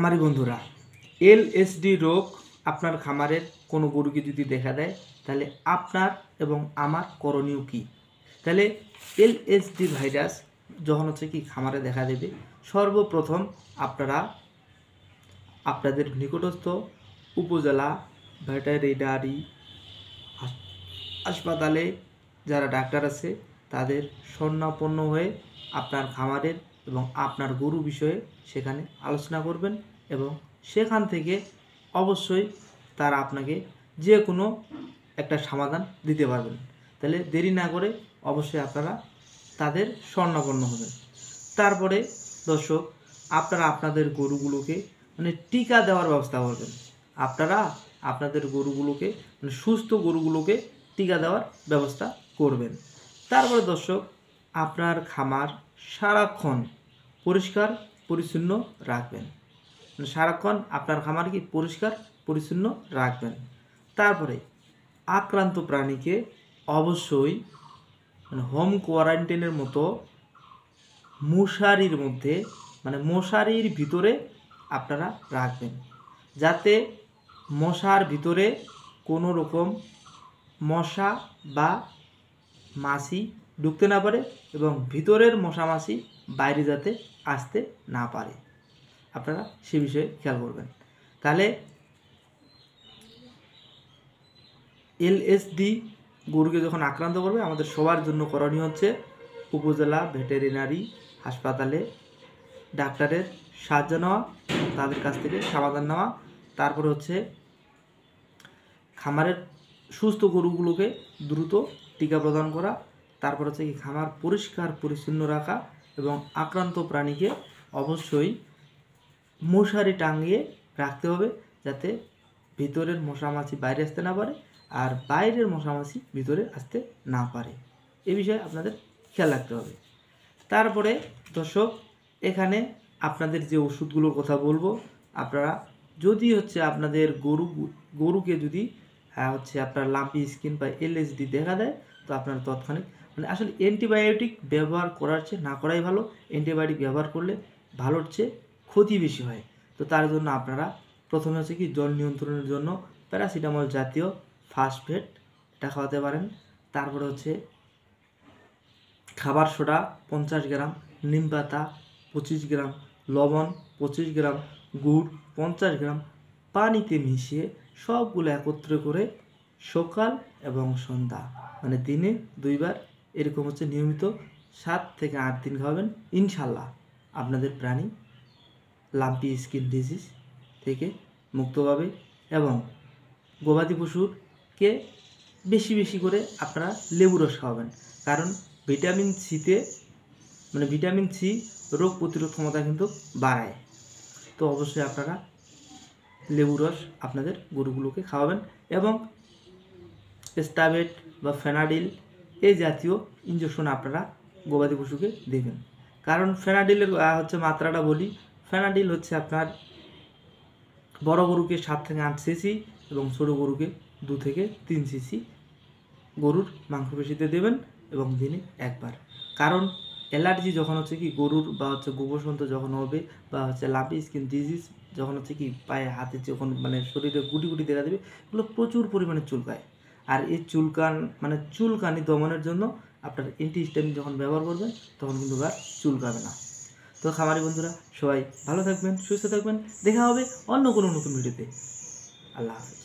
খামারি বন্ধুরা, এলএসডি রোগ আপনার খামারের কোনো গরুকে যদি দেখা দেয় তাহলে আপনার এবং আমার করণীয় কী? তাহলে এলএসডি ভাইরাস যখন খামারে দেখা দেবে, সর্বপ্রথম আপনারা আপনাদের নিকটস্থ উপজেলা ভেটেরিনারি হাসপাতালে যারা ডাক্তার আছে তাদের শরণাপন্ন হয়ে আপনার খামারের এবং আপনার গরু বিষয়ে সেখানে আলোচনা করবেন এবং সেখান থেকে অবশ্যই তারা আপনাকে যে কোনো একটা সমাধান দিতে পারবেন। তাহলে দেরি না করে অবশ্যই আপনারা তাদের শরণাপন্ন হবেন। তারপরে দর্শক, আপনারা আপনাদের গরুগুলোকে টিকা দেওয়ার ব্যবস্থা করবেন। আপনারা আপনাদের গরুগুলোকে সুস্থ গরুগুলোকে টিকা দেওয়ার ব্যবস্থা করবেন। তারপরে দর্শক, আপনার খামার সারাক্ষণ পরিষ্কার পরিচ্ছন্ন রাখবেন। সারাক্ষণ আপনার খামার পরিষ্কার পরিচ্ছন্ন রাখবেন। তারপরে আক্রান্ত প্রাণীকে অবশ্যই হোম কোয়ারেন্টাইনের মতো মশারির মধ্যে মশারির ভিতরে আপনারা রাখবেন, যাতে মশার ভিতরে কোনো রকম মশা বা মাছি ঢুকতে না পারে এবং ভিতরের মশা মাছি বাইরে যাতে আসতে না পারে। আপনারা সে বিষয়ে খেয়াল করবেন। তাহলে এলএসডি গরুকে যখন আক্রান্ত করবে, আমাদের সবার জন্য করণীয় হচ্ছে উপজেলা ভেটেরিনারি হাসপাতালে ডাক্তারের সাহায্য নেওয়া, তাদের কাছ থেকে সমাধান নেওয়া। তারপরে হচ্ছে খামারের সুস্থ গরুগুলোকে দ্রুত টিকা প্রদান করা। তারপর হচ্ছে খামার পরিষ্কার পরিচ্ছন্ন রাখা এবং আক্রান্ত প্রাণীকে অবশ্যই মশারি টাঙিয়ে রাখতে হবে, যাতে ভিতরের মশামাছি বাইরে আসতে না পারে আর বাইরের মশামাছি ভিতরে আসতে না পারে। এ বিষয়ে আপনাদের খেয়াল রাখতে হবে। তারপরে দর্শক, এখানে আপনাদের যে ওষুধগুলোর কথা বলবো, আপনারা যদি আপনাদের গরুকে যদি আপনার লাম্পি স্কিন বা এলএসডি দেখা দেয়, তো আপনারা তৎক্ষণিক আসলে অ্যান্টিবায়োটিক ব্যবহার করার চেয়ে না করাই ভালো। অ্যান্টিবায়োটিক ব্যবহার করলে ভালোর চেয়ে ক্ষতি বেশি হয়। তো তার জন্য আপনারা প্রথমে জ্বর নিয়ন্ত্রণের জন্য প্যারাসিটামল জাতীয় ফাস্টফেট এটা খাওয়াতে পারেন। তারপরে খাবার সোডা 50 গ্রাম, নিম পাতা 25 গ্রাম, লবণ 25 গ্রাম, গুড় 50 গ্রাম পানিতে মিশিয়ে সবগুলো একত্র করে সকাল এবং সন্ধ্যা দিনে 2 বার এরকম নিয়মিত 7 থেকে 8 দিন খাওয়াবেন। ইনশাল্লাহ আপনাদের প্রাণী লাম্পি স্কিন ডিজিজ থেকে মুক্ত পাবে। এবং গবাদি পশুরকে বেশি বেশি করে আপনারা লেবু রস খাওয়াবেন, কারণ ভিটামিন সি রোগ প্রতিরোধ ক্ষমতা কিন্তু বাড়ায়। তো অবশ্যই আপনারা লেবু রস আপনাদের গরুগুলোকে খাওয়াবেন এবং স্টাবেট বা ফেনাডিল এই জাতীয় ইঞ্জেকশন আপনারা গবাদি পশুকে দেবেন। কারণ ফেনাডিলের মাত্রাটা বলি, ফেনাডিল আপনার বড় গরুকে 7 থেকে 8 সিসি এবং ছোটো গরুকে 2 থেকে 3 সিসি গরুর মাংসপেশিতে দেবেন এবং দিনে একবার। কারণ অ্যালার্জি যখন গরুর বা গোবরসন্ত যখন হবে বা লাম্পি স্কিন ডিজিজ যখন পায়ে হাতে যখন শরীরে গুটি গুটি দেখা দেবে, এগুলো প্রচুর পরিমাণে চুলকায়। আর এই চুলকানি দমনের জন্য আপনার অ্যান্টিহিস্টামিন যখন ব্যবহার করবেন তখন কিন্তু আর চুলকাবে না। তো খামারি বন্ধুরা, সবাই ভালো থাকবেন, সুস্থ থাকবেন। দেখা হবে অন্য কোনো নতুন ভিডিওতে। আল্লাহ হাফেজ।